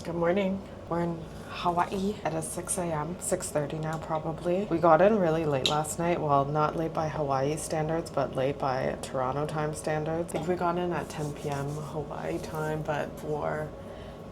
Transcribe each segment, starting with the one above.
Good morning. We're in Hawaii. It is 6 a.m., 6:30 now probably. We got in really late last night. Well, not late by Hawaii standards, but late by Toronto time standards. I think we got in at 10 p.m. Hawaii time, but 4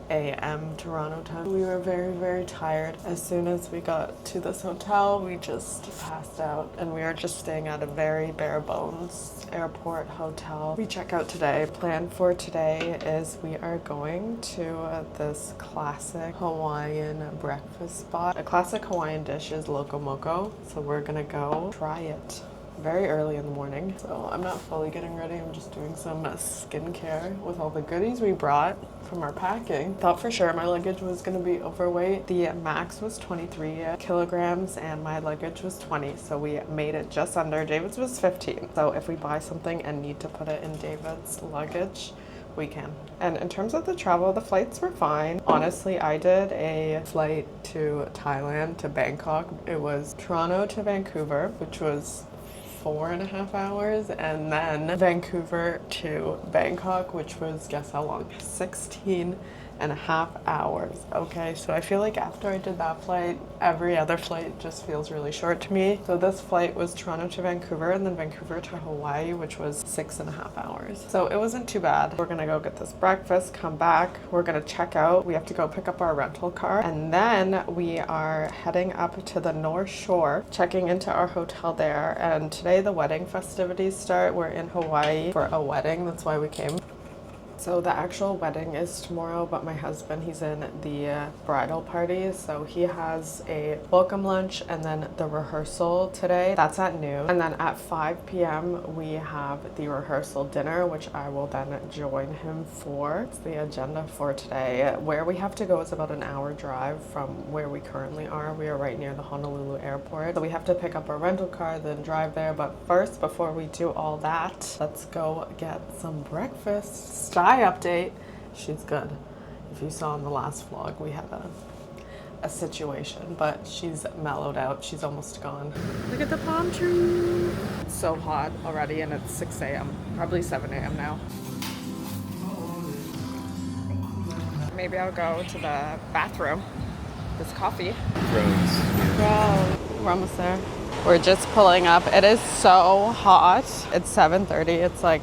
a.m. Toronto time. We were very, very tired. As soon as we got to this hotel, we just passed out, and we are just staying at a very bare bones airport hotel. We check out today. Plan for today is we are going to this classic Hawaiian breakfast spot. A classic Hawaiian dish is loco moco, so we're gonna go try it very early in the morning. So I'm not fully getting ready. I'm just doing some skincare with all the goodies we brought from our packing. Thought for sure my luggage was gonna be overweight. The max was 23 kilograms and my luggage was 20. So we made it just under. David's was 15. So if we buy something and need to put it in David's luggage, we can. And in terms of the travel, the flights were fine. Honestly, I did a flight to Thailand to Bangkok. It was Toronto to Vancouver, which was 4.5 hours, and then Vancouver to Bangkok, which was, guess how long? 16.5 hours. Okay, so I feel like after I did that flight, every other flight just feels really short to me. So this flight was Toronto to Vancouver and then Vancouver to Hawaii, which was 6.5 hours. So it wasn't too bad. We're gonna go get this breakfast, come back, we're gonna check out. We have to go pick up our rental car, and then we are heading up to the North Shore, checking into our hotel there. And today the wedding festivities start. We're in Hawaii for a wedding, that's why we came. So the actual wedding is tomorrow, but my husband, he's in the bridal party, so he has a welcome lunch and then the rehearsal today. That's at noon. And then at 5 p.m. we have the rehearsal dinner, which I will then join him for. It's the agenda for today. Where we have to go is about an hour drive from where we currently are. We are right near the Honolulu airport. So we have to pick up a rental car, then drive there. But first, before we do all that, let's go get some breakfast. Update, she's good. If you saw in the last vlog, we had a situation, but she's mellowed out. She's almost gone. Look at the palm tree. It's so hot already, and it's 6 a.m. Probably 7 a.m. now. Maybe I'll go to the bathroom. This coffee. Bro, we're almost there. We're just pulling up. It is so hot. It's 7:30. It's like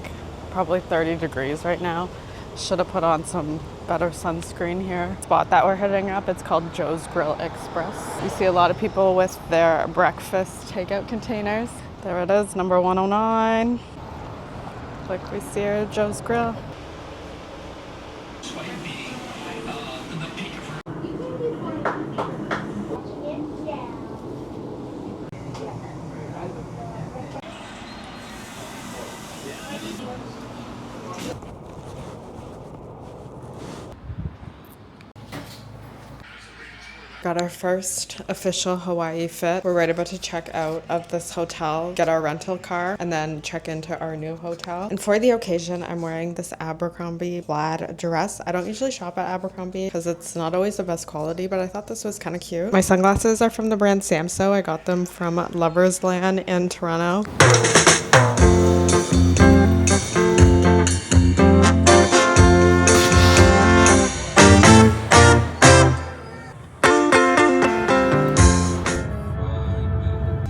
probably 30 degrees right now. Should have put on some better sunscreen here. The spot that we're hitting up, it's called Joe's Grill Express. You see a lot of people with their breakfast takeout containers. There it is, number 109. Like we see here, Joe's Grill. Got our first official Hawaii fit. We're right about to check out of this hotel, get our rental car, and then check into our new hotel. And for the occasion, I'm wearing this Abercrombie plaid dress. I don't usually shop at Abercrombie because it's not always the best quality, but I thought this was kind of cute. My sunglasses are from the brand Samso. I got them from Lover's Land in Toronto.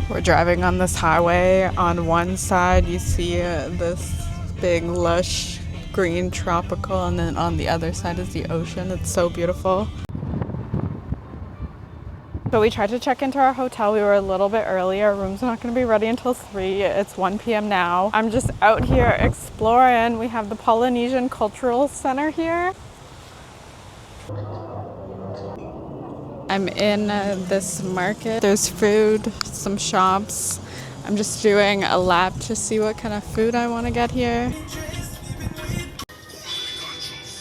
We're driving on this highway. On one side you see this big lush green tropical, and then on the other side is the ocean. It's so beautiful. So we tried to check into our hotel. We were a little bit early. Our room's not going to be ready until 3. It's 1 p.m. now. I'm just out here exploring. We have the Polynesian Cultural Center here. I'm in this market. There's food, some shops. I'm just doing a lap to see what kind of food I want to get here.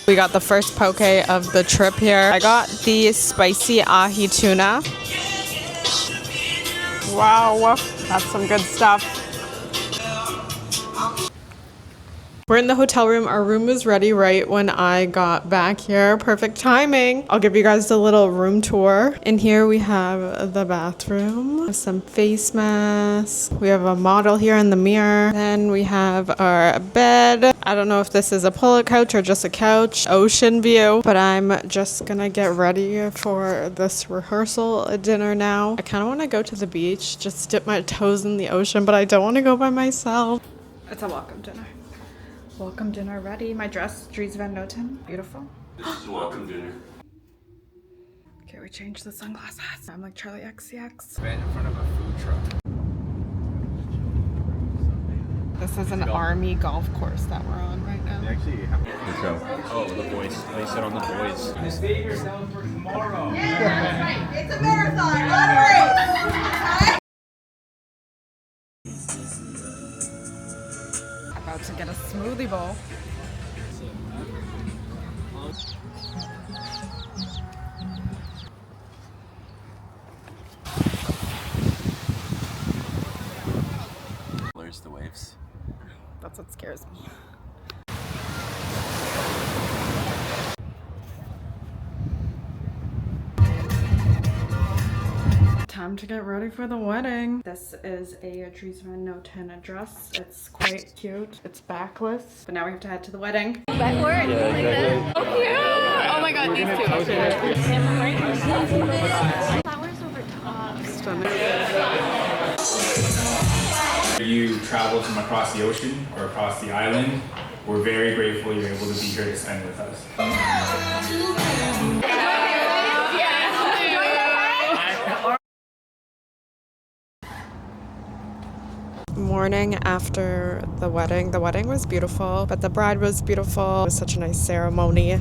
We got the first poke of the trip here. I got the spicy ahi tuna. Wow, that's some good stuff. We're in the hotel room. Our room was ready right when I got back here. Perfect timing. I'll give you guys a little room tour. In here we have the bathroom, some face masks. We have a model here in the mirror. Then we have our bed. I don't know if this is a pull-out couch or just a couch. Ocean view. But I'm just gonna get ready for this rehearsal dinner now. I kind of want to go to the beach, just dip my toes in the ocean, but I don't want to go by myself. It's a welcome dinner. Welcome dinner ready. My dress, Dries Van Noten. Beautiful. This is a welcome dinner. Okay, we changed the sunglasses. I'm like Charlie XCX. Right in front of a food truck. This is an army golf course that we're on right now. Actually, oh, the boys. They sit on the boys. Save yourself for tomorrow. Yeah, that's right. It's a marathon, not a race. About to get a smoothie bowl. Blurs the waves. That's what scares me. Time to get ready for the wedding. This is a Dries Van Noten dress. It's quite cute. It's backless. But now we have to head to the wedding. Backward? Yeah, exactly. Oh, yeah! Oh my god, these two. Flowers over top. Stunning. You traveled from across the ocean or across the island. We're very grateful you're able to be here to spend with us. Morning after the wedding. The wedding was beautiful, but the bride was beautiful. It was such a nice ceremony.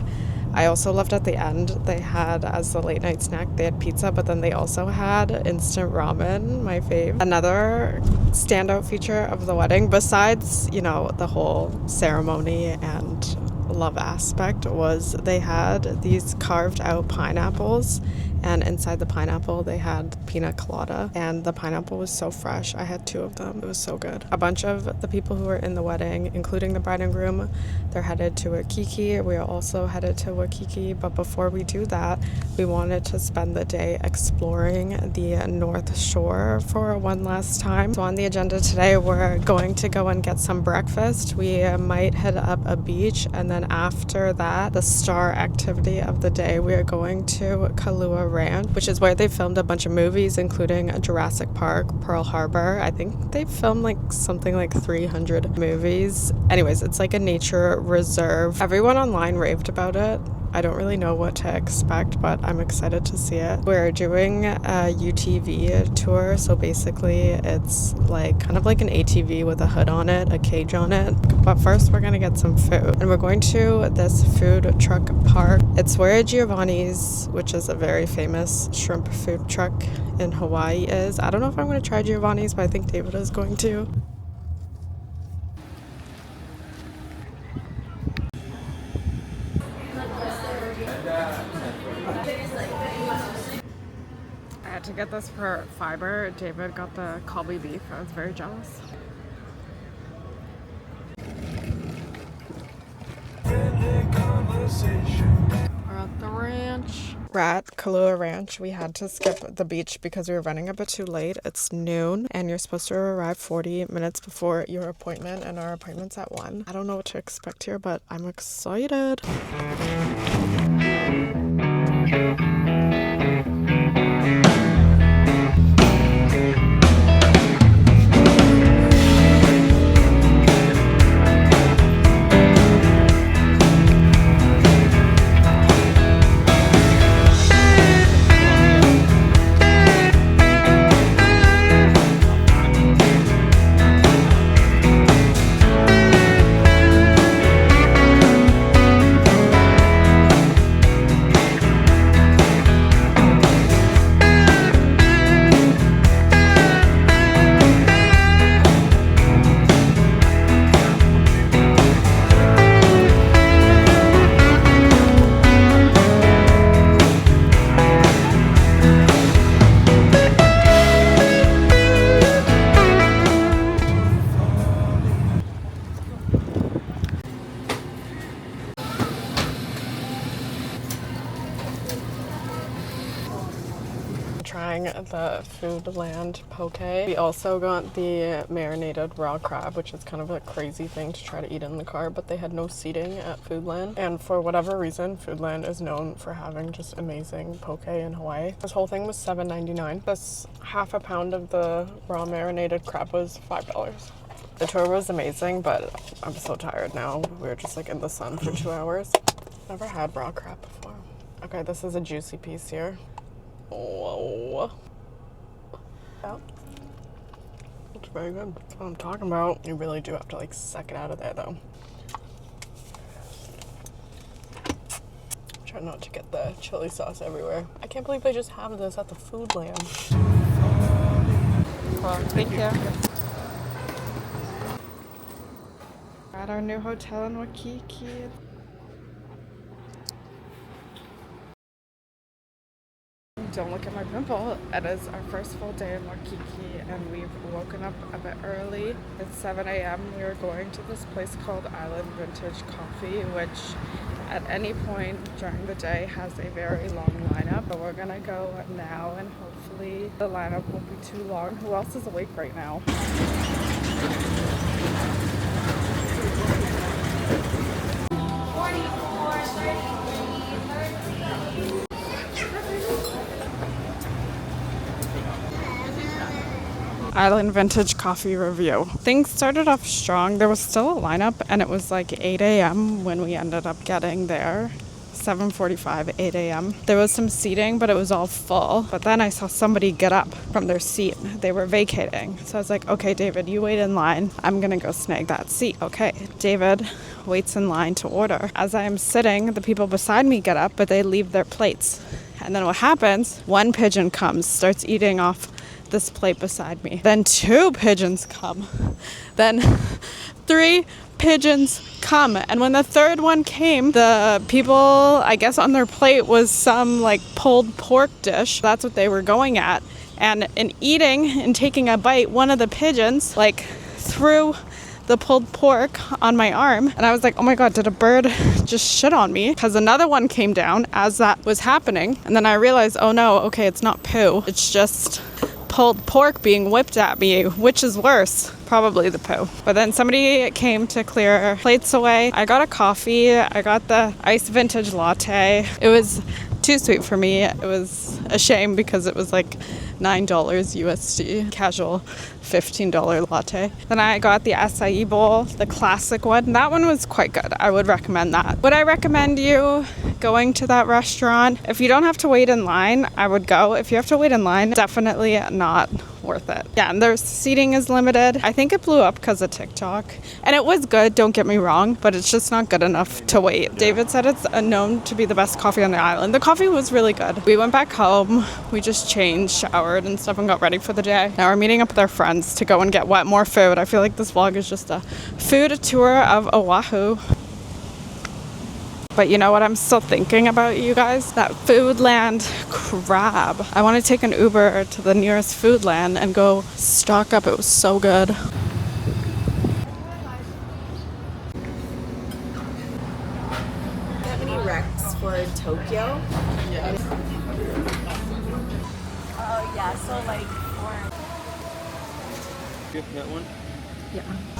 I also loved at the end, they had, as the late night snack, they had pizza, but then they also had instant ramen, my fave. Another standout feature of the wedding, besides, you know, the whole ceremony and love aspect, was they had these carved out pineapples, and inside the pineapple they had pina colada, and the pineapple was so fresh. I had 2 of them. It was so good. A bunch of the people who were in the wedding, including the bride and groom, they're headed to Waikiki. We are also headed to Waikiki, but before we do that, we wanted to spend the day exploring the North Shore for one last time. So on the agenda today, we're going to go and get some breakfast. We might head up a beach, and then after that, the star activity of the day, we are going to Kailua Ranch, which is where they filmed a bunch of movies, including Jurassic Park, Pearl Harbor. I think they filmed like something like 300 movies. Anyways, it's like a nature reserve. Everyone online raved about it. I don't really know what to expect, but I'm excited to see it. We're doing a UTV tour, so basically it's like kind of like an ATV with a hood on it, a cage on it. But first we're gonna get some food, and we're going to this food truck park. It's where Giovanni's, which is a very famous shrimp food truck in Hawaii, is. I don't know if I'm gonna try Giovanni's, but I think David is going to. I had to get this for fiber. David got the Kalbi beef. I was very jealous. We're at the ranch. We're at Kailua Ranch. We had to skip the beach because we were running a bit too late. It's noon and you're supposed to arrive 40 minutes before your appointment, and our appointment's at 1. I don't know what to expect here, but I'm excited. the Foodland poke. We also got the marinated raw crab, which is kind of a crazy thing to try to eat in the car, but they had no seating at Foodland. And for whatever reason, Foodland is known for having just amazing poke in Hawaii. This whole thing was $7.99. This half a pound of the raw marinated crab was $5. The tour was amazing, but I'm so tired now. We were just like in the sun for 2 hours. Never had raw crab before. Okay, this is a juicy piece here. Whoa. Yeah. It's very good. That's what I'm talking about. You really do have to like suck it out of there though. Try not to get the chili sauce everywhere. I can't believe they just have this at the Foodland. Well, thank you. We're at our new hotel in Waikiki. Don't look at my pimple. It is our first full day in Waikiki and we've woken up a bit early. It's 7 a.m. We are going to this place called Island Vintage Coffee, which at any point during the day has a very long lineup. But we're gonna go now and hopefully the lineup won't be too long. Who else is awake right now? Island Vintage Coffee review. Things started off strong. There was still a lineup and it was like 8 a.m. when we ended up getting there. 7:45, 8 a.m. There was some seating, but it was all full. But then I saw somebody get up from their seat. They were vacating. So I was like, okay, David, you wait in line. I'm gonna go snag that seat. Okay, David waits in line to order. As I am sitting, the people beside me get up, but they leave their plates. And then what happens? One pigeon comes, starts eating off this plate beside me. Then 2 pigeons come. Then 3 pigeons come. And when the 3rd one came, the people, I guess on their plate was some like pulled pork dish. That's what they were going at. And in eating and taking a bite, one of the pigeons like threw the pulled pork on my arm. And I was like, oh my God, did a bird just shit on me? Because another one came down as that was happening. And then I realized, oh no, okay, it's not poo. It's just pulled pork being whipped at me, which is worse. Probably the poo. But then somebody came to clear plates away. I got a coffee. I got the iced vintage latte. It was too sweet for me. It was a shame because it was like $9 USD, casual $15 latte. Then I got the acai bowl, the classic one. That one was quite good. I would recommend that. Would I recommend you going to that restaurant? If you don't have to wait in line, I would go. If you have to wait in line, definitely not worth it. Yeah, and their seating is limited. I think it blew up because of TikTok. And it was good, don't get me wrong, but it's just not good enough to wait. David said it's known to be the best coffee on the island. The coffee was really good. We went back home. We just changed, showered and stuff and got ready for the day. Now we're meeting up with our friends to go and get more food. I feel like this vlog is just a food tour of Oahu. But you know what I'm still thinking about, you guys? That Foodland crab. I want to take an Uber to the nearest Foodland and go stock up. It was so good. Do you have any recs for Tokyo? Yeah. Oh yeah, so like That one?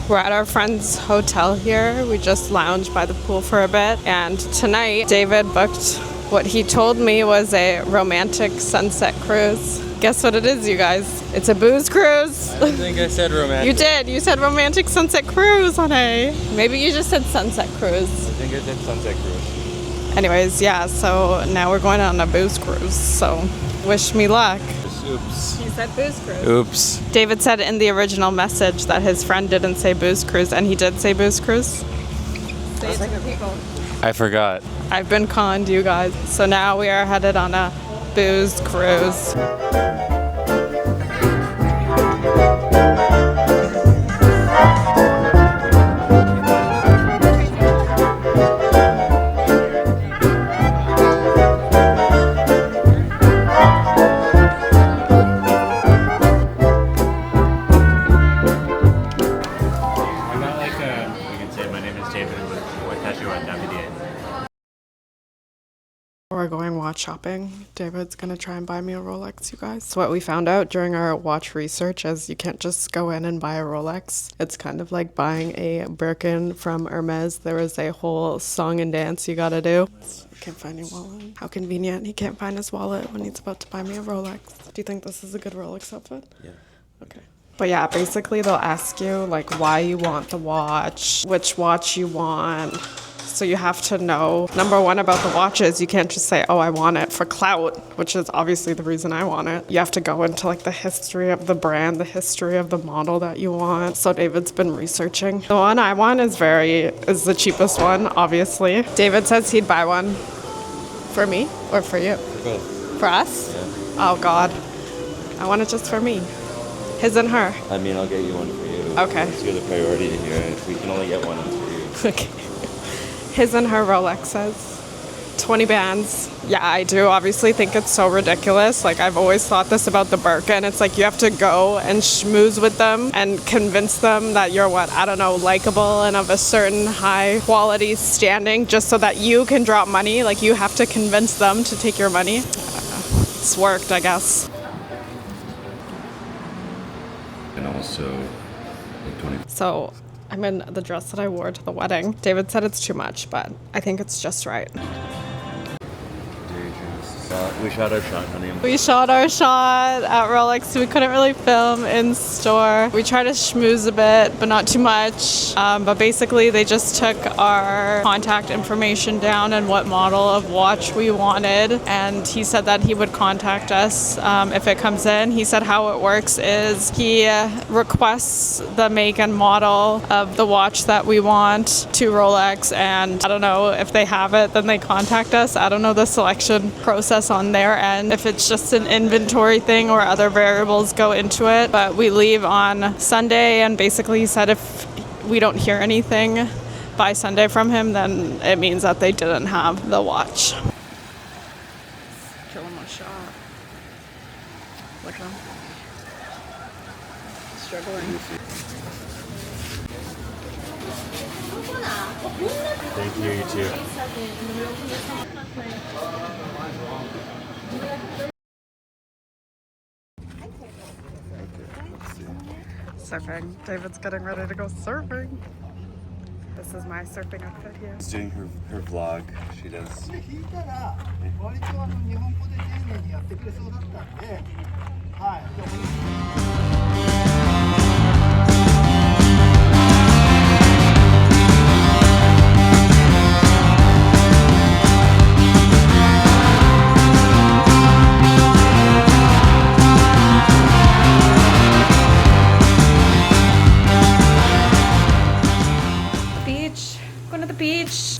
We're at our friend's hotel here. We just lounged by the pool for a bit. And tonight, David booked what he told me was a romantic sunset cruise. Guess what it is, you guys? It's a booze cruise. I think I said romantic. You did. You said romantic sunset cruise, honey. Maybe you just said sunset cruise. I think I said sunset cruise. Anyways, yeah, so now we're going on a booze cruise. So wish me luck. Oops. He said booze cruise. Oops. David said in the original message that his friend didn't say booze cruise, and he did say booze cruise. Say it to the people. I forgot. I've been conned, you guys. So now we are headed on a booze cruise. shopping. David's gonna try and buy me a Rolex, you guys. So what we found out during our watch research is you can't just go in and buy a Rolex. It's kind of like buying a Birkin from Hermes. There is a whole song and dance you gotta do. Can't find your wallet. How convenient. He can't find his wallet when he's about to buy me a Rolex. Do you think this is a good Rolex outfit? Yeah. Okay. But yeah, basically they'll ask you like why you want the watch, which watch you want. So you have to know, number one about the watches, you can't just say, oh, I want it for clout, which is obviously the reason I want it. You have to go into like the history of the brand, the history of the model that you want. So David's been researching. The one I want is the cheapest one, obviously. David says he'd buy one for me or for you? Both. For us? Yeah. Oh God, I want it just for me. His and her. I mean, I'll get you one for you. Okay. Since you're the priority here. We can only get one for you. Okay. His and her Rolexes. 20 bands. Yeah, I do obviously think it's so ridiculous. Like, I've always thought this about the Birkin. It's like you have to go and schmooze with them and convince them that you're likable and of a certain high quality standing just so that you can drop money. Like, you have to convince them to take your money. It's worked, I guess. And also, like 20. So I'm in the dress that I wore to the wedding. David said it's too much, but I think it's just right. We shot our shot, honey. We shot our shot at Rolex. We couldn't really film in store. We tried to schmooze a bit, but not too much. But basically, they just took our contact information down and what model of watch we wanted. And he said that he would contact us if it comes in. He said how it works is he requests the make and model of the watch that we want to Rolex. And I don't know if they have it, then they contact us. I don't know the selection process on their end, if it's just an inventory thing or other variables go into it. But we leave on Sunday, and basically he said if we don't hear anything by Sunday from him, then it means that they didn't have the watch. Kill him a shot. Look at him. Struggling. Thank you, you too. Surfing. David's getting ready to go surfing. This is my surfing outfit here. She's doing her vlog. She does. 聞いたら割と日本語で丁寧にやってくれそうだったんで、はい。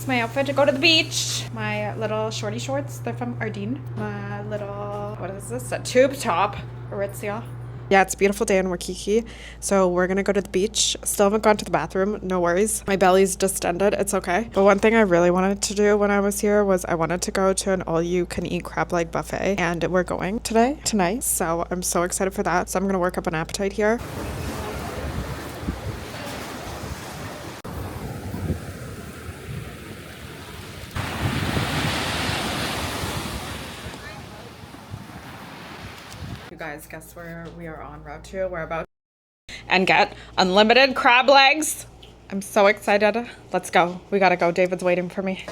My outfit to go to the beach. My little shorty shorts, they're from Ardeen. My little, what is this? A tube top, Aritzia. Yeah, it's a beautiful day in Waikiki, so we're gonna go to the beach. Still haven't gone to the bathroom, no worries. My belly's distended, it's okay. But one thing I really wanted to do when I was here was I wanted to go to an all-you-can-eat crab leg buffet, and we're going tonight, so I'm so excited for that. So I'm gonna work up an appetite here. Guys, guess where we are on route to? We're about and get unlimited crab legs. I'm so excited. Let's go. We gotta go. David's waiting for me.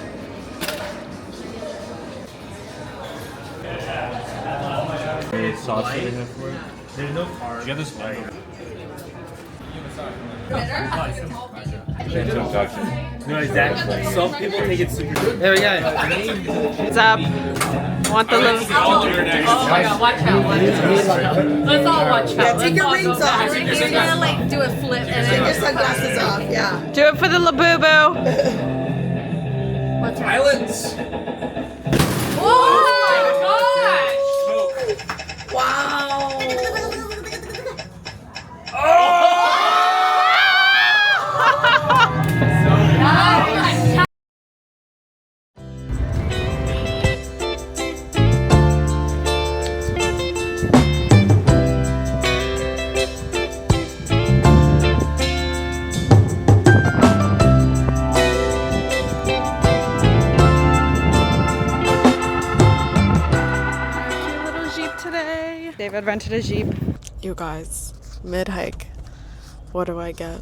Any sauce that they have for it? There's no carbs. You have this light. No, exactly. Some people take it super good. There we go. What's up? Want the little... Oh my god, watch out. Let's all watch out. Take your rings off. You're gonna like do a flip and Take your then... sunglasses off, yeah. Do it for the Labubu. What's Violence! Oh my gosh! Wow. rented a Jeep. You guys, mid-hike, what do I get?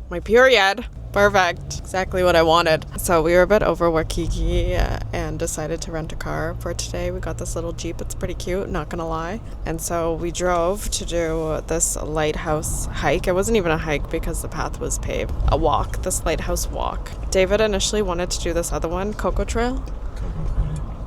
My period. Perfect. Exactly what I wanted. So we were a bit over Waikiki and decided to rent a car for today. We got this little Jeep. It's pretty cute, not gonna lie. And so we drove to do this lighthouse hike. It wasn't even a hike because the path was paved. A walk, this lighthouse walk. David initially wanted to do this other one, Cocoa Trail.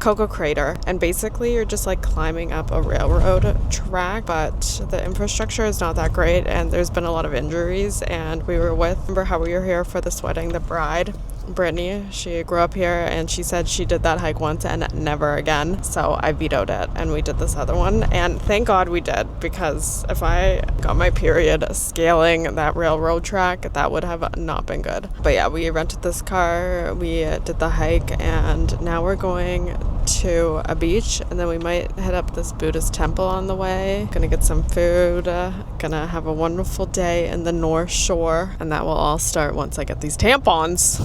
Cocoa Crater, and basically you're just like climbing up a railroad track, but the infrastructure is not that great and there's been a lot of injuries. And we were with, remember how we were here for this wedding, the bride Brittany, she grew up here and she said she did that hike once and never again, so I vetoed it and we did this other one. And thank God we did, because if I got my period scaling that railroad track, that would have not been good. But yeah, we rented this car, we did the hike, and now we're going to a beach, and then we might head up this Buddhist temple on the way. Gonna get some food, gonna have a wonderful day in the North Shore, and that will all start once I get these tampons.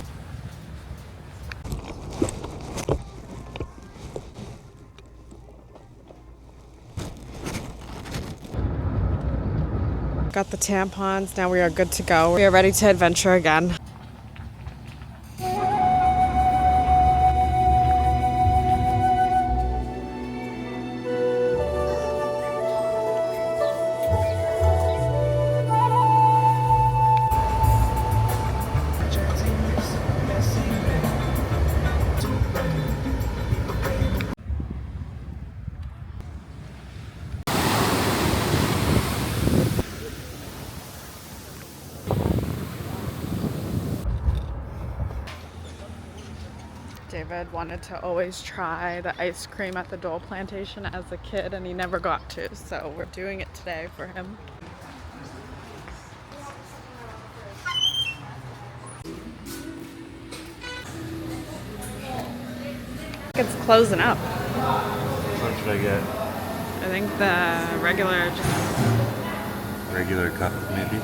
Got the tampons, now we are good to go. We are ready to adventure again. David wanted to always try the ice cream at the Dole Plantation as a kid, and he never got to, so we're doing it today for him. It's closing up. What should I get? I think the regular, Regular cup, maybe?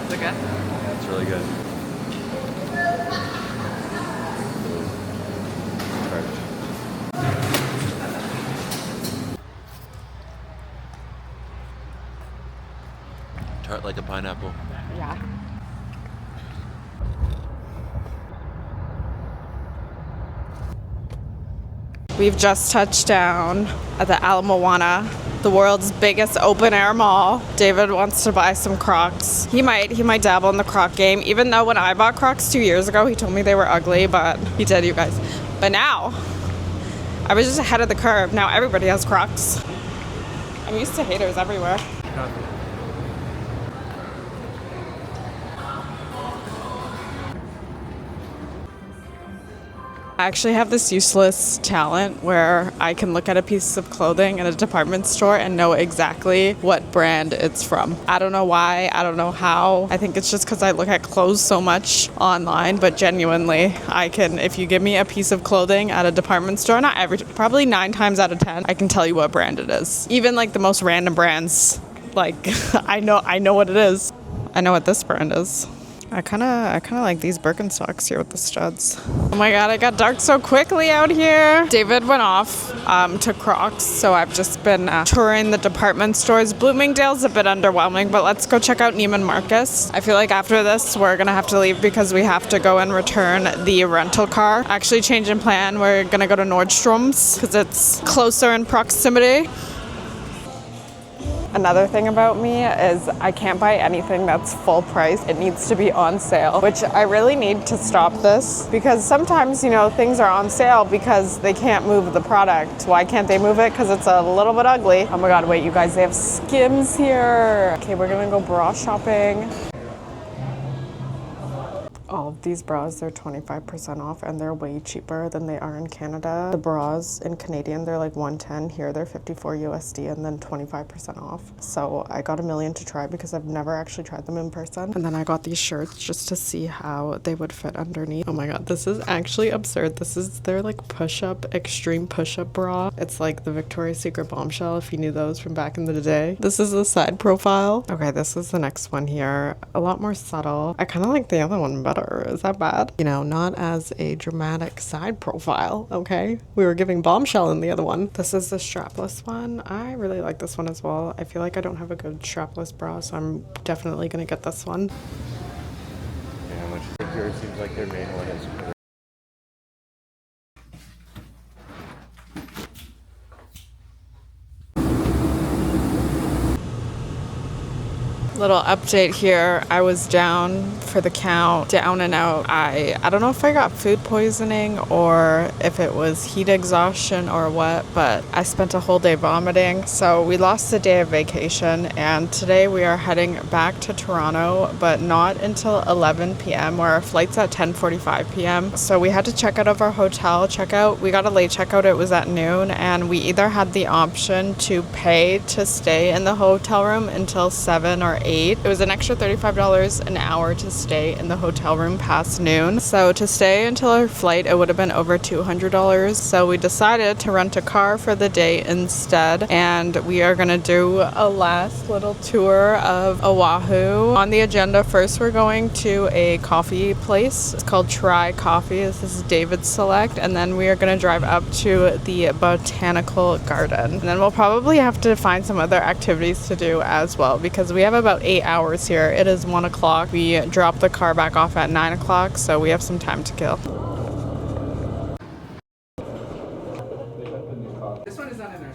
Is it good? It's really good. Tart like a pineapple. Yeah. We've just touched down at the Ala Moana, the world's biggest open air mall. David wants to buy some Crocs. He might dabble in the Croc game, even though when I bought Crocs 2 years ago, he told me they were ugly, but he did, you guys. But now, I was just ahead of the curve. Now everybody has Crocs. I'm used to haters everywhere. I actually have this useless talent where I can look at a piece of clothing in a department store and know exactly what brand it's from. I don't know why, I don't know how. I think it's just because I look at clothes so much online, but genuinely, I can, if you give me a piece of clothing at a department store, probably 9 times out of 10, I can tell you what brand it is. Even like the most random brands, like I know what it is. I know what this brand is. I kind of like these Birkenstocks here with the studs. Oh my god, it got dark so quickly out here. David went off to Crocs, so I've just been touring the department stores. Bloomingdale's a bit underwhelming, but let's go check out Neiman Marcus. I feel like after this, we're gonna have to leave because we have to go and return the rental car. Actually, change in plan, we're gonna go to Nordstrom's because it's closer in proximity. Another thing about me is I can't buy anything that's full price. It needs to be on sale, which I really need to stop this because sometimes, you know, things are on sale because they can't move the product. Why can't they move it? Because it's a little bit ugly. Oh my god, wait, you guys, they have Skims here. Okay, we're gonna go bra shopping. Oh, these bras, they're 25% off and they're way cheaper than they are in Canada. The bras in Canadian, they're like 110. Here they're 54 USD and then 25% off. So I got a million to try because I've never actually tried them in person. And then I got these shirts just to see how they would fit underneath. Oh my god, this is actually absurd. This is their like push-up, extreme push-up bra. It's like the Victoria's Secret bombshell if you knew those from back in the day. This is the side profile. Okay, this is the next one here. A lot more subtle. I kind of like the other one better. Is that bad? You know, not as a dramatic side profile, okay? We were giving bombshell in the other one. This is the strapless one. I really like this one as well. I feel like I don't have a good strapless bra, so I'm definitely gonna get this one. Yeah, how much is yours? Seems like their main one is. Little update here. I was down for the count, down and out. I don't know if I got food poisoning or if it was heat exhaustion or what, but I spent a whole day vomiting. So we lost a day of vacation and today we are heading back to Toronto, but not until 11 p.m. where our flight's at 10:45 p.m. So we had to check out of our hotel, we got a late checkout, it was at noon, and we either had the option to pay to stay in the hotel room until 7 or 8. It was an extra $35 an hour to stay in the hotel room past noon. So to stay until our flight, it would have been over $200. So we decided to rent a car for the day instead. And we are going to do a last little tour of Oahu. On the agenda, first we're going to a coffee place. It's called Try Coffee. This is David Select. And then we are going to drive up to the Botanical Garden. And then we'll probably have to find some other activities to do as well because we have about 8 hours here. It is 1 o'clock. We dropped the car back off at 9 o'clock, so we have some time to kill. This one is not in our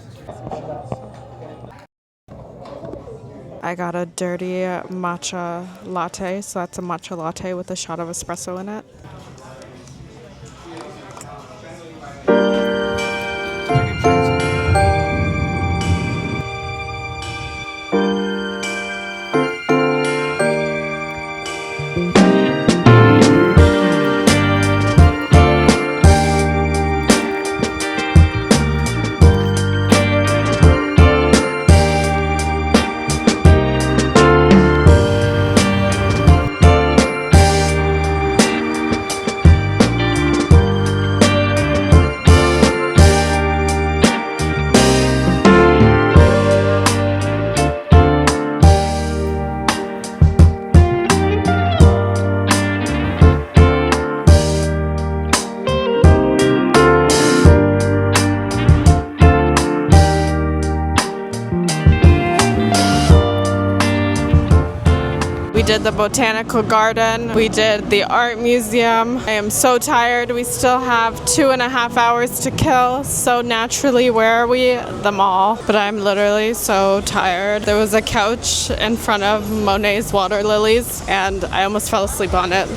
I got a dirty matcha latte, so that's a matcha latte with a shot of espresso in it. We did the Botanical Garden. We did the art museum. I am so tired. We still have 2.5 hours to kill. So naturally, where are we? The mall. But I'm literally so tired. There was a couch in front of Monet's water lilies and I almost fell asleep on it.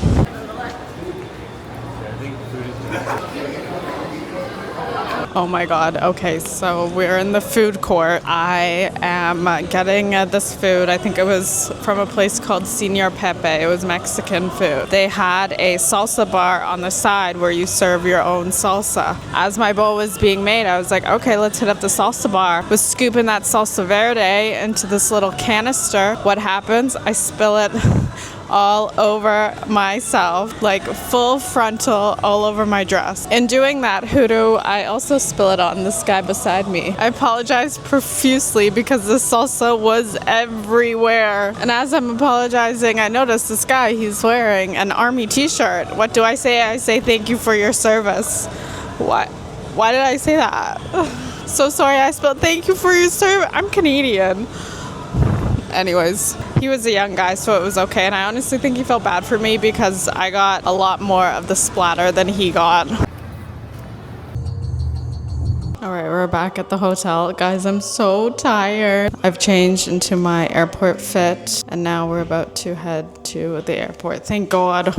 Oh my god. Okay, so we're in the food court. I am getting this food. I think it was from a place called Señor Pepe. It was Mexican food. They had a salsa bar on the side where you serve your own salsa. As my bowl was being made, I was like, okay, let's hit up the salsa bar. Was scooping that salsa verde into this little canister. What happens? I spill it all over myself, like full frontal all over my dress. In doing that, hoodoo, I also spill it on this guy beside me. I apologize profusely because the salsa was everywhere. And as I'm apologizing, I noticed this guy, he's wearing an army t-shirt. What do I say? I say thank you for your service. What? Why did I say that? So sorry I spelled thank you for your service. I'm Canadian. Anyways, he was a young guy, so it was okay. And I honestly think he felt bad for me because I got a lot more of the splatter than he got. All right, we're back at the hotel. Guys, I'm so tired. I've changed into my airport fit, and now we're about to head to the airport. Thank God.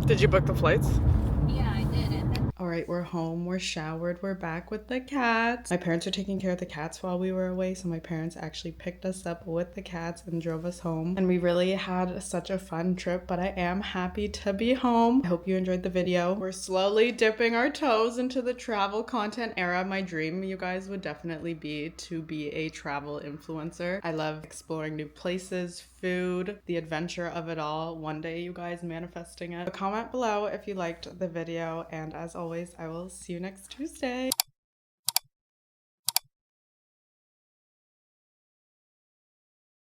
Did you book the flights? Yeah, I did it. All right, we're home, we're showered, we're back with the cats. My parents are taking care of the cats while we were away, so my parents actually picked us up with the cats and drove us home. And we really had such a fun trip, but I am happy to be home. I hope you enjoyed the video. We're slowly dipping our toes into the travel content era. My dream, you guys, would definitely be to be a travel influencer. I love exploring new places, food, the adventure of it all. One day, you guys, manifesting it. But comment below if you liked the video, and as always, I will see you next Tuesday.